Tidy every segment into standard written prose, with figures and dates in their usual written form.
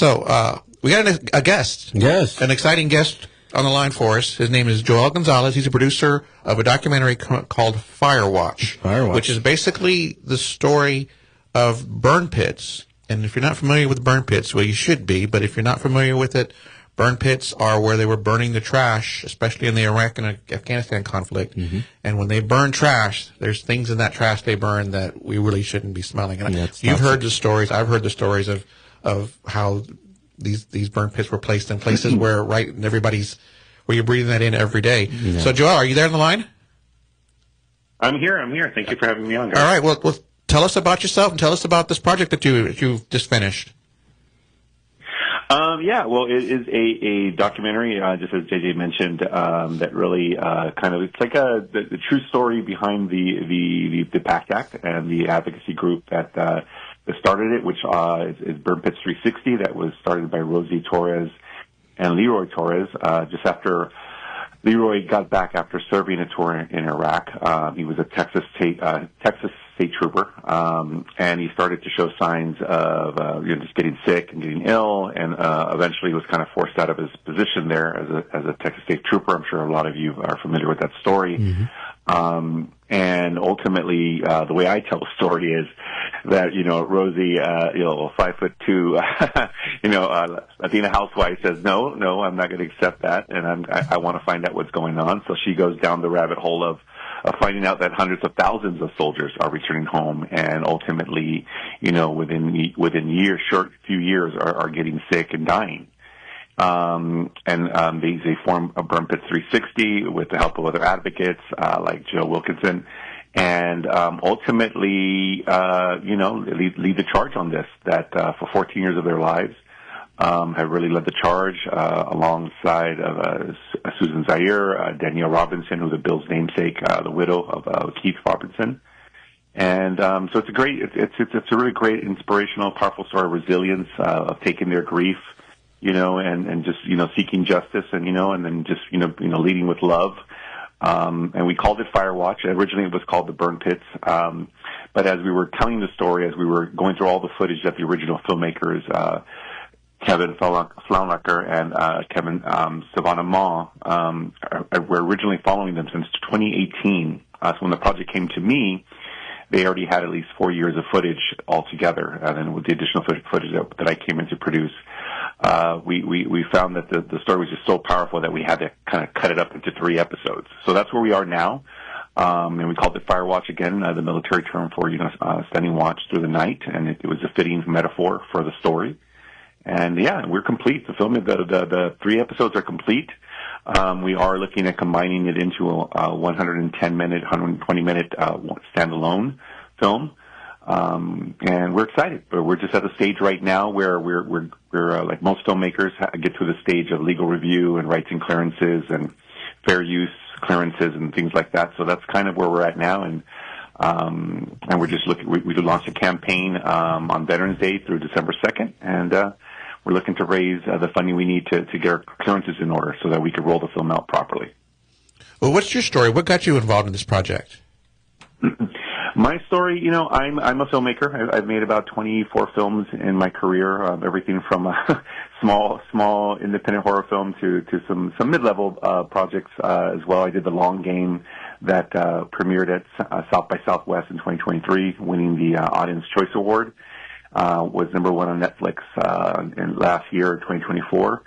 So, we got a guest. Yes. An exciting guest on the line for us. His name is Joel Gonzalez. He's a producer of a documentary called Firewatch, which is basically the story of burn pits. And if you're not familiar with burn pits, well, you should be, but if you're not familiar with it, burn pits are where they were burning the trash, especially in the Iraq and Afghanistan conflict. Mm-hmm. And when they burn trash, there's things in that trash they burn that we really shouldn't be smelling. And you've heard the stories. I've heard the stories of how these burn pits were placed in places where where you're breathing that in every day. Yeah. So, Joel, are you there on the line? I'm here. Thank you for having me on, guys. All right. Well, tell us about yourself and tell us about this project that you've just finished. It is a documentary, just as JJ mentioned, that really it's like the true story behind the PACT Act and the advocacy group that started it, which is Burn Pits 360, that was started by Rosie Torres and Leroy Torres, just after Leroy got back after serving a tour in Iraq. He was a Texas State Trooper, and he started to show signs of just getting sick and getting ill, and eventually was kind of forced out of his position there as a Texas State Trooper. I'm sure a lot of you are familiar with that story. Mm-hmm. And ultimately, the way I tell the story is that, Rosie, 5'2", Latina housewife says, no, I'm not going to accept that. And I want to find out what's going on. So she goes down the rabbit hole of finding out that hundreds of thousands of soldiers are returning home, and ultimately, within few years are getting sick and dying. They form a Burn Pits 360 with the help of other advocates, like Joe Wilkinson, and ultimately, lead the charge on this, that for 14 years of their lives, have really led the charge, alongside of Susan Zaire, Danielle Robinson, who's the Bill's namesake, the widow of Keith Robinson. And so it's a really great, inspirational, powerful story of resilience, of taking their grief, and just, seeking justice and, and then just, leading with love. And we called it Firewatch. Originally it was called the Burn Pits. But as we were telling the story, as we were going through all the footage that the original filmmakers, Kevin Flaunacker and Kevin Savannah Ma, were originally following them since 2018. So when the project came to me, they already had at least 4 years of footage altogether, and then with the additional footage that I came in to produce, we found that the story was just so powerful that we had to kind of cut it up into 3 episodes. So that's where we are now, and we called it Firewatch again, the military term for standing watch through the night, and it was a fitting metaphor for the story. And we're complete. The film, the 3 episodes are complete. We are looking at combining it into a 110-minute, 120-minute standalone film, and we're excited. But we're just at the stage right now where we're like most filmmakers, get to the stage of legal review and rights and clearances and fair use clearances and things like that. So that's kind of where we're at now, and we're just looking. We launched a campaign on Veterans Day through December 2nd, and we're looking to raise the funding we need to get our clearances in order so that we can roll the film out properly. Well, what's your story? What got you involved in this project? My story, I'm a filmmaker. I've made about 24 films in my career, everything from a small independent horror film to some mid-level projects as well. I did The Long Game that premiered at South by Southwest in 2023, winning the Audience Choice Award. Was number 1 on Netflix in last year, 2024.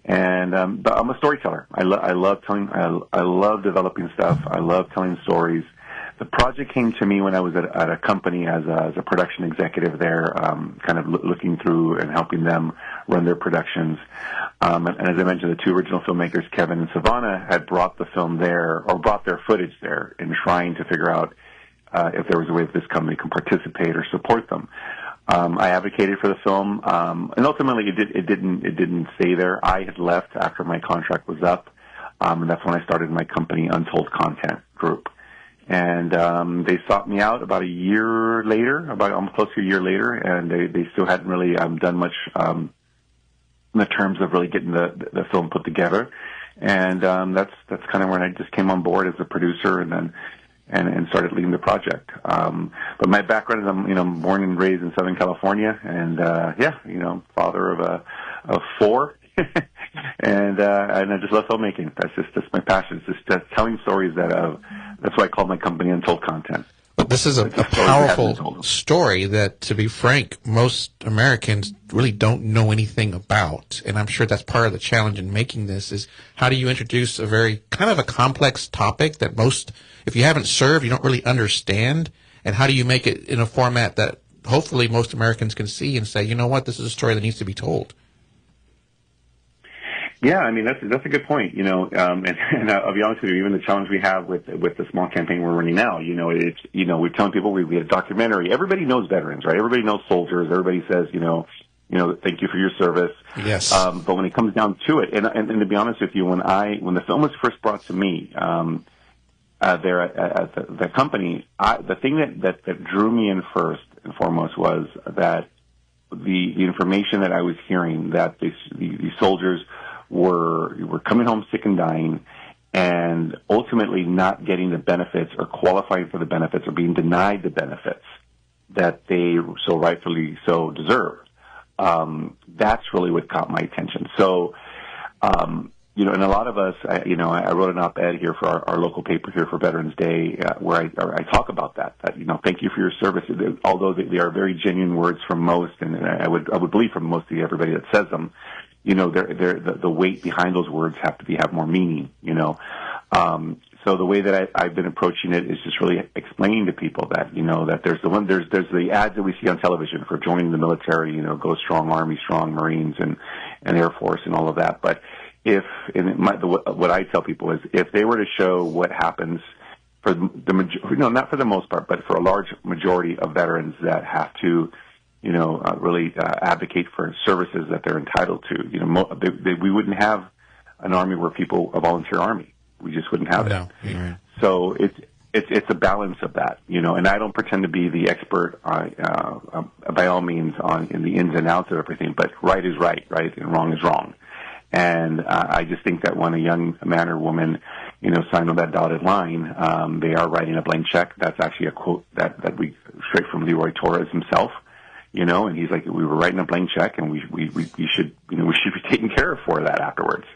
And but I'm a storyteller. I love telling. I love developing stuff. I love telling stories. The project came to me when I was at a company as a production executive there, kind of looking through and helping them run their productions. And as I mentioned, the 2 original filmmakers, Kevin and Savannah, had brought the film there, or brought their footage there, in trying to figure out if there was a way that this company can participate or support them. I advocated for the film, and ultimately it didn't stay there. I had left after my contract was up, and that's when I started my company, Untold Content Group. And they sought me out about a year later, about almost close to a year later, and they still hadn't really done much in the terms of really getting the film put together. And that's kind of when I just came on board as a producer, and then and started leading the project. But my background is I'm born and raised in Southern California, and father of four, and I just love filmmaking. That's my passion. It's just telling stories that's why I call my company Untold Content. But this is a powerful story that, to be frank, most Americans really don't know anything about. And I'm sure that's part of the challenge in making this is how do you introduce a very kind of a complex topic that most, if you haven't served, you don't really understand. And how do you make it in a format that hopefully most Americans can see and say, you know what, this is a story that needs to be told. Yeah, I mean, that's a good point, and I'll be honest with you, even the challenge we have with the small campaign we're running now, it's, we're telling people we had a documentary. Everybody knows veterans, right? Everybody knows soldiers. Everybody says, thank you for your service. Yes. But when it comes down to it, and to be honest with you, when the film was first brought to me, there at the company, the thing that drew me in first and foremost was that the information that I was hearing that these soldiers were coming home sick and dying, and ultimately not getting the benefits or qualifying for the benefits or being denied the benefits that they so rightfully so deserve. That's really what caught my attention. So, and a lot of us, I wrote an op-ed here for our local paper here for Veterans Day, where I talk about that, thank you for your service. Although they are very genuine words from most, and I would believe from most of everybody that says them, the weight behind those words have more meaning, So the way that I've been approaching it is just really explaining to people that, that there's the ads that we see on television for joining the military, go strong Army, strong Marines and Air Force and all of that. But what I tell people is if they were to show what happens for not for the most part, but for a large majority of veterans that have to, really advocate for services that they're entitled to. We wouldn't have an army where a volunteer army. We just wouldn't have it. No. Right. So it's a balance of that, and I don't pretend to be the expert by all means in the ins and outs of everything, but right is right, and wrong is wrong. And I just think that when a young man or woman, sign on that dotted line, they are writing a blank check. That's actually a quote that we straight from Leroy Torres himself. And he's like, we were writing a blank check, and we should be taken care of for that afterwards.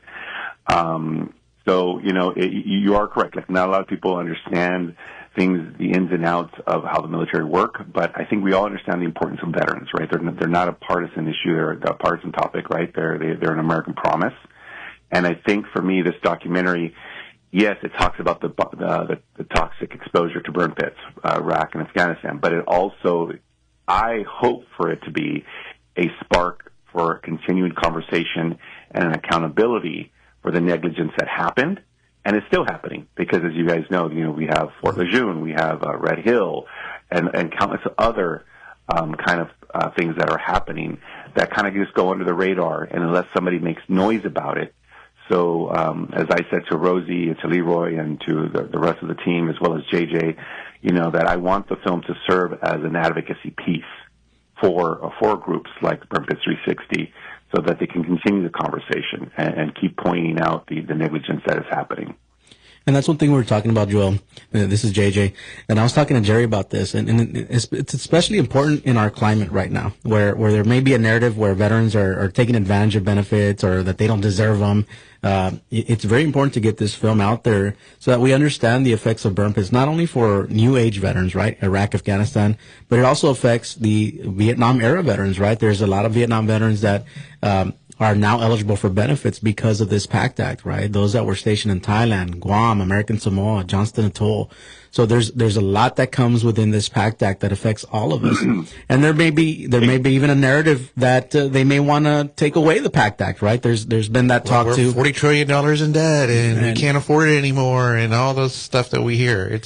So you are correct. Like, not a lot of people understand things, the ins and outs of how the military work, but I think we all understand the importance of veterans, right? They're not a partisan issue. They're a partisan topic, right? They're an American promise. And I think for me, this documentary, yes, it talks about the toxic exposure to burn pits, Iraq and Afghanistan, but it also, I hope for it to be a spark for a continued conversation and an accountability for the negligence that happened and is still happening. Because as you guys know, we have Fort Lejeune, we have Red Hill, and countless other things that are happening that kind of just go under the radar, and unless somebody makes noise about it. So as I said to Rosie and to Leroy and to the rest of the team, as well as JJ, that I want the film to serve as an advocacy piece for groups like Burn Pit 360, so that they can continue the conversation and keep pointing out the negligence that is happening. And that's one thing we were talking about, Joel. This is JJ. And I was talking to Jerry about this. And it's especially important in our climate right now, where there may be a narrative where veterans are taking advantage of benefits or that they don't deserve them. It's very important to get this film out there so that we understand the effects of burn pits, not only for new age veterans, right? Iraq, Afghanistan, but it also affects the Vietnam era veterans, right? There's a lot of Vietnam veterans that, are now eligible for benefits because of this PACT Act, right? Those that were stationed in Thailand, Guam, American Samoa, Johnston Atoll. So there's a lot that comes within this PACT Act that affects all of us. And there may be even a narrative that they may want to take away the PACT Act, right? There's been that talk too. We're $40 trillion in debt, and we can't afford it anymore, and all those stuff that we hear.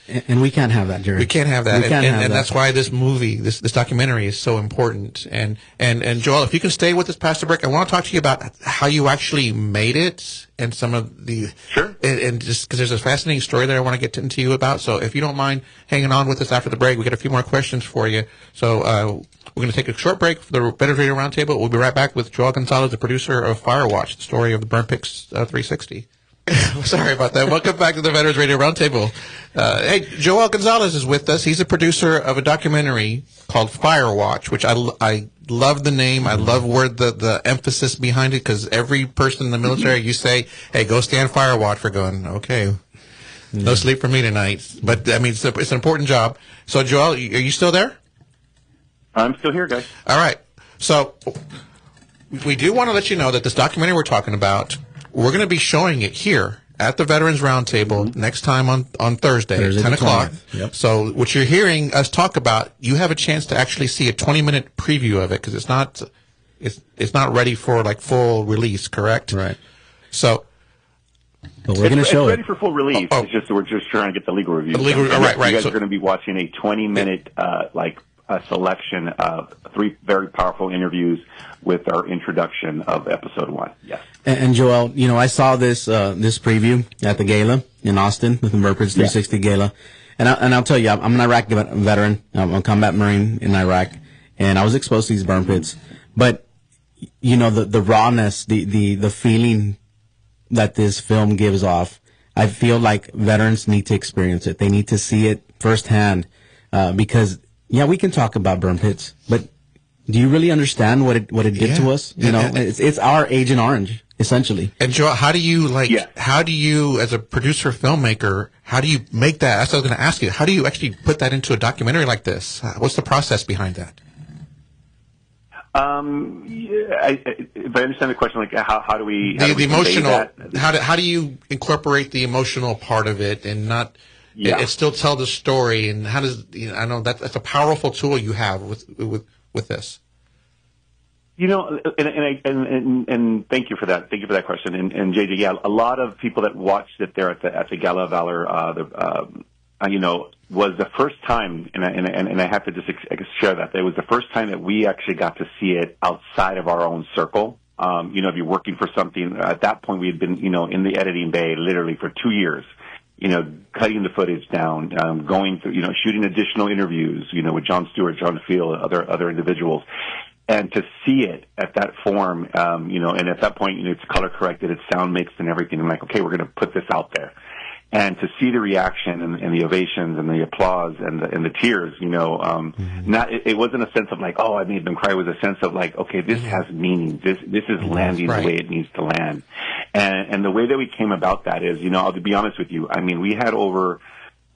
And we can't have that, Jerry. We can't have that. And that's why this movie, this documentary is so important. And Joel, if you can stay with us past the break, I want to talk to you about how you actually made it and some of the... Sure. And just because there's a fascinating story that I want to get into you about. So if you don't mind hanging on with us after the break, we got a few more questions for you. So we're going to take a short break for the Veterans Radio Roundtable. We'll be right back with Joel Gonzalez, the producer of Firewatch, the story of the Burn Pit 360. Sorry about that. Welcome back to the Veterans Radio Roundtable. Hey, Joel Gonzalez is with us. He's a producer of a documentary called Firewatch, which I love the name. I love where the emphasis behind it, because every person in the military, you say, hey, go stand Firewatch, for going, okay, no sleep for me tonight. But, I mean, it's an important job. So, Joel, are you still there? I'm still here, guys. All right. So, we do want to let you know that this documentary we're talking about, we're going to be showing it here at the Veterans Roundtable next time on Thursday at 10 o'clock. Yep. So what you're hearing us talk about, you have a chance to actually see a 20-minute preview of it, because it's not ready for like full release, correct? Right. So but we're going to show it's ready it. for full release. Oh. It's just we're just trying to get the legal review. Right. You guys are going to be watching a 20-minute a selection of 3 very powerful interviews with our introduction of episode 1. Yes. And Joel, you know, I saw this preview at the gala in Austin, with the Merpers 360 gala, and I'll tell you, I'm an Iraq veteran. I'm a combat Marine in Iraq, and I was exposed to these burn pits. But you know, the rawness, the feeling that this film gives off, I feel like veterans need to experience it. They need to see it firsthand, because yeah, we can talk about burn pits, but do you really understand what it did to us? You know, it's our Agent Orange, essentially. And Joel, how do you as a producer filmmaker, how do you make that? That's what I was going to ask you. How do you actually put that into a documentary like this? What's the process behind that? If I understand the question, like how do we The convey emotional? that? How do you incorporate the emotional part of it and not? Yeah. It still tell the story, and how does I know that's a powerful tool you have with this. You know, and thank you for that. Thank you for that question. And JJ, yeah, a lot of people that watched it there at the Gala of Valor, you know, was the first time, and I have to just share that it was the first time that we actually got to see it outside of our own circle. You know, if you're working for something, at that point we had been, you know, in the editing bay literally for 2 years. You know, cutting the footage down, going through, you know, shooting additional interviews, you know, with John Stewart, John Field, other individuals. And to see it at that form, you know, and at that point, you know, it's color corrected, it's sound mixed and everything. I'm like, okay, we're going to put this out there. And to see the reaction and the ovations and the applause and the tears, you know, it wasn't a sense of like, oh, I made them cry. It was a sense of like, okay, this has meaning. This is landing the way it needs to land. And the way that we came about that is, you know, I'll be honest with you. I mean, we had over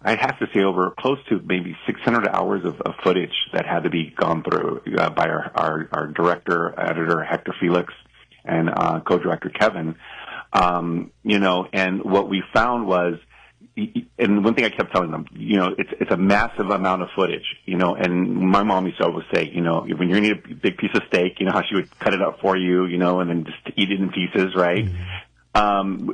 close to maybe 600 hours of footage that had to be gone through by our director, editor, Hector Felix, and co-director Kevin. You know, and what we found was, and one thing I kept telling them, you know, it's a massive amount of footage, you know, and my mom used to always say, you know, when you're going to eat a big piece of steak, you know, how she would cut it up for you, you know, and then just eat it in pieces, right?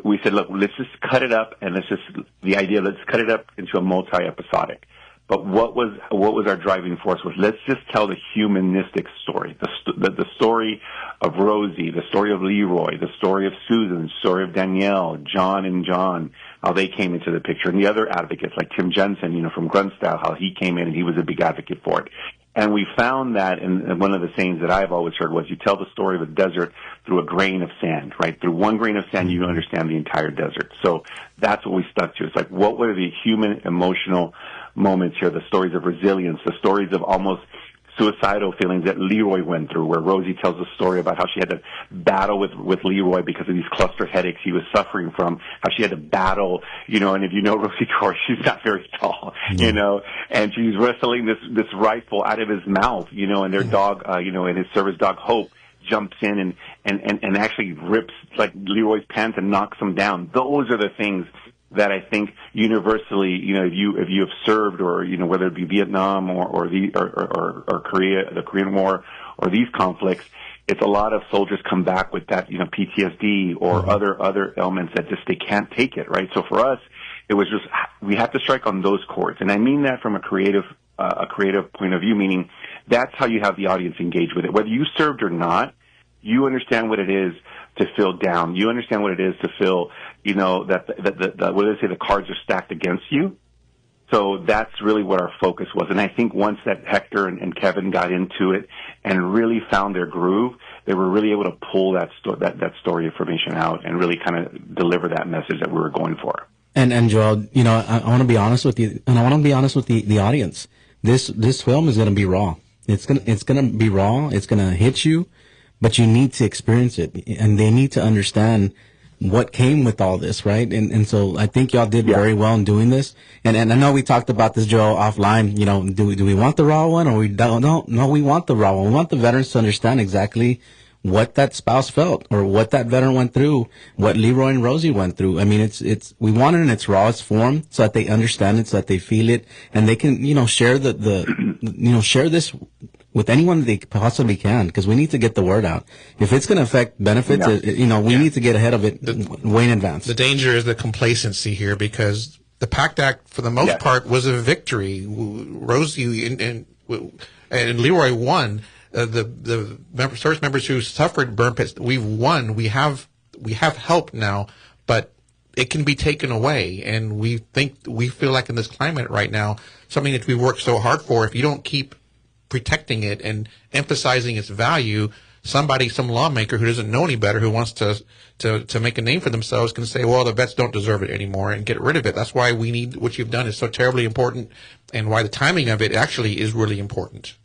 We said, look, let's just cut it up, and let's cut it up into a multi-episodic. But what was our driving force was, let's just tell the humanistic story, the story of Rosie, the story of Leroy, the story of Susan, the story of Danielle, John and John, how they came into the picture, and the other advocates like Tim Jensen, you know, from Grunstyle, how he came in and he was a big advocate for it. And we found that, and one of the sayings that I've always heard was, you tell the story of a desert through a grain of sand, right? Through one grain of sand, you understand the entire desert. So that's what we stuck to. It's like, what were the human emotional moments here, the stories of resilience, the stories of almost suicidal feelings that Leroy went through, where Rosie tells a story about how she had to battle with Leroy because of these cluster headaches he was suffering from, how she had to battle, you know, and if you know Rosie Core, she's not very tall, you know, and she's wrestling this rifle out of his mouth, you know, and their dog, you know, and his service dog Hope jumps in and actually rips like Leroy's pants and knocks him down. Those are the things that I think universally, you know, if you have served, or, you know, whether it be Vietnam or Korea, the Korean War, or these conflicts, it's a lot of soldiers come back with that, you know, PTSD or other elements that just they can't take it, right? So for us, it was just, we have to strike on those chords, and I mean that from a creative point of view, meaning that's how you have the audience engage with it. Whether you served or not, you understand what it is to feel down. You understand what it is to feel, you know, that what do they say, the cards are stacked against you. So that's really what our focus was. And I think once that Hector and Kevin got into it and really found their groove, they were really able to pull that story information out and really kind of deliver that message that we were going for. And Joel, you know, I want to be honest with you, and I want to be honest with the audience. This film is going to be raw. It's going to be raw. It's going to hit you, but you need to experience it, and they need to understand what came with all this, right? And so I think y'all did very well in doing this. And I know we talked about this, Joel, offline. You know, do we want the raw one, or we don't? No, we want the raw one. We want the veterans to understand exactly what that spouse felt, or what that veteran went through, what Leroy and Rosie went through. I mean, we want it in its rawest form so that they understand it, so that they feel it, and they can, you know, share share this with anyone that they possibly can, because we need to get the word out. If it's going to affect benefits, you know, we need to get ahead of it way in advance. The danger is the complacency here, because the PACT Act, for the most part, was a victory. Rosie and Leroy won. The service members who suffered burn pits, we've won. We have help now, but it can be taken away. And we feel like in this climate right now, something that we worked so hard for, if you don't keep protecting it and emphasizing its value, some lawmaker who doesn't know any better, who wants to make a name for themselves, can say, well, the vets don't deserve it anymore, and get rid of it. That's why what you've done is so terribly important, and why the timing of it actually is really important.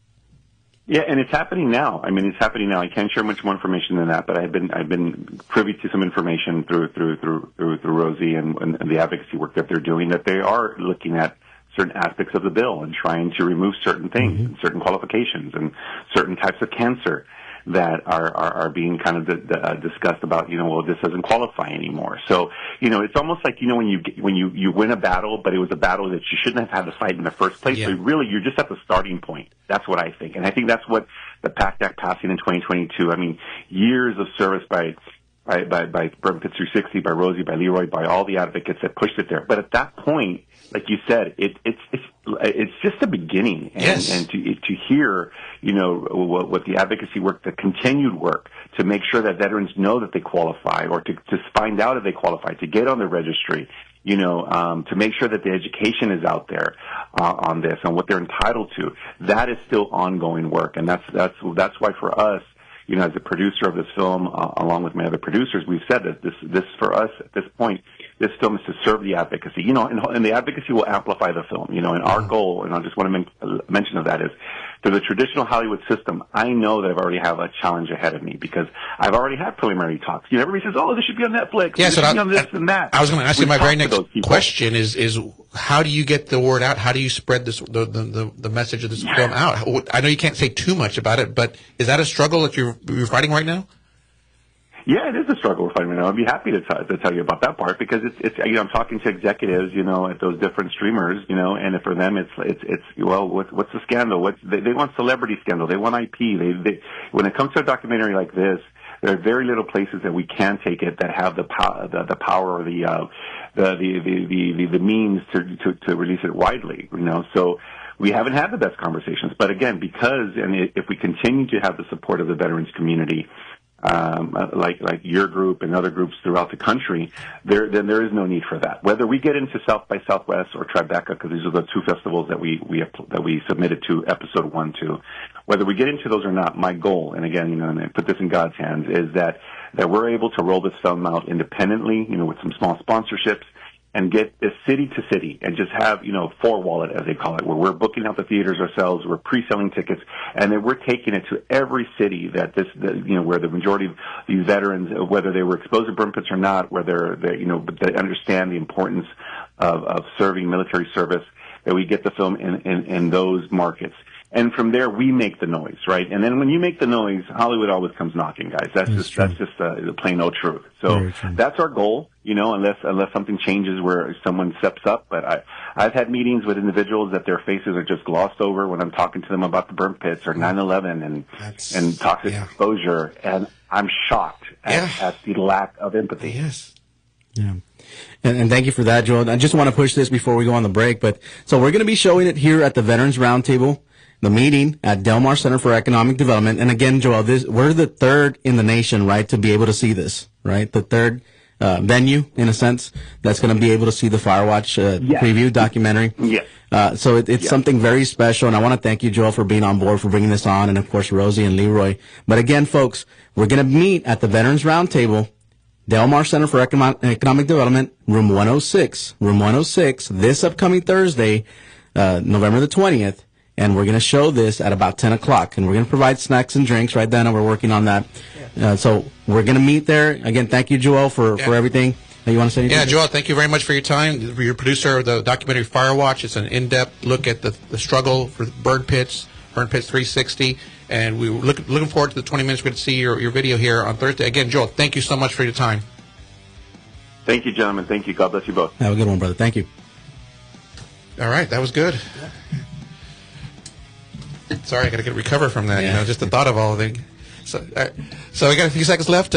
Yeah, and it's happening now. I mean, it's happening now. I can't share much more information than that, but I've been privy to some information through Rosie and the advocacy work that they're doing, that they are looking at certain aspects of the bill and trying to remove certain things, and certain qualifications, and certain types of cancer that are being kind of discussed about, you know, well, this doesn't qualify anymore. So, you know, it's almost like, you know, when you win a battle, but it was a battle that you shouldn't have had to fight in the first place. So really, you're just at the starting point. That's what I think. And I think that's what the PACT Act passing in 2022, I mean, years of service by Burn Pit 360, by Rosie, by Leroy, by all the advocates that pushed it there. But at that point, like you said, it's just the beginning, and to hear, you know, what the advocacy work, the continued work to make sure that veterans know that they qualify, or to find out if they qualify, to get on the registry, you know, to make sure that the education is out there on this and what they're entitled to. That is still ongoing work, and that's why for us, you know, as a producer of this film, along with my other producers, we've said that this for us at this point, this film is to serve the advocacy, you know, and the advocacy will amplify the film, you know, and our goal, and I just want to mention of that, is through the traditional Hollywood system, I know that I've already have a challenge ahead of me, because I've already had preliminary talks. You know, everybody says, oh, this should be on Netflix. Yeah, this should be on this and that. I was going to ask you, my very next question is how do you get the word out? How do you spread this, the message of this film out? I know you can't say too much about it, but is that a struggle that you're fighting right now? Yeah, it is a struggle we're fighting right now. I'd be happy to tell you about that part, because it's you know, I'm talking to executives, you know, at those different streamers, you know, and for them it's well, what's the scandal? They want celebrity scandal. They want IP. They when it comes to a documentary like this, there are very little places that we can take it that have the power or the means to release it widely, you know. So we haven't had the best conversations, but again, if we continue to have the support of the veterans community, like your group and other groups throughout the country, then there is no need for that. Whether we get into South by Southwest or Tribeca, because these are the two festivals that we submitted to episode 1 to, whether we get into those or not, my goal, and again, you know, and I put this in God's hands, is that we're able to roll this film out independently, you know, with some small sponsorships, and get this city to city, and just have, you know, four wallet, as they call it, where we're booking out the theaters ourselves, we're pre-selling tickets, and then we're taking it to every city you know, where the majority of these veterans, whether they were exposed to burn pits or not, whether they, you know, but they understand the importance of serving military service, that we get the film in those markets. And from there, we make the noise, right? And then when you make the noise, Hollywood always comes knocking, guys. That's just the plain old truth. So that's our goal, you know, unless something changes where someone steps up. But I've had meetings with individuals that their faces are just glossed over when I'm talking to them about the burn pits or 9/11 and toxic exposure, and I'm shocked at the lack of empathy. Yes. Yeah. And thank you for that, Joel. I just want to push this before we go on the break. But so we're going to be showing it here at the Veterans Roundtable, the meeting at Del Mar Center for Economic Development. And again, Joel, we're the third in the nation, right, to be able to see this, right? The third venue, in a sense, that's going to be able to see the Firewatch preview documentary. Yes. So it's something very special, and I want to thank you, Joel, for being on board, for bringing this on, and of course, Rosie and Leroy. But again, folks, we're going to meet at the Veterans Roundtable, Del Mar Center for Economic Development, room 106, this upcoming Thursday, November the 20th. And we're going to show this at about 10 o'clock. And we're going to provide snacks and drinks right then, and we're working on that. So we're going to meet there. Again, thank you, Joel, for everything. You want to say anything? Yeah, Joel, thank you very much for your time. You're producer of the documentary Firewatch. It's an in-depth look at the struggle for burn pits 360. And we're looking forward to the 20 minutes we're going to see your video here on Thursday. Again, Joel, thank you so much for your time. Thank you, gentlemen. Thank you. God bless you both. Have a good one, brother. Thank you. All right, that was good. Sorry, I got to recover from that. Just the thought of all of it. So we got a few seconds left.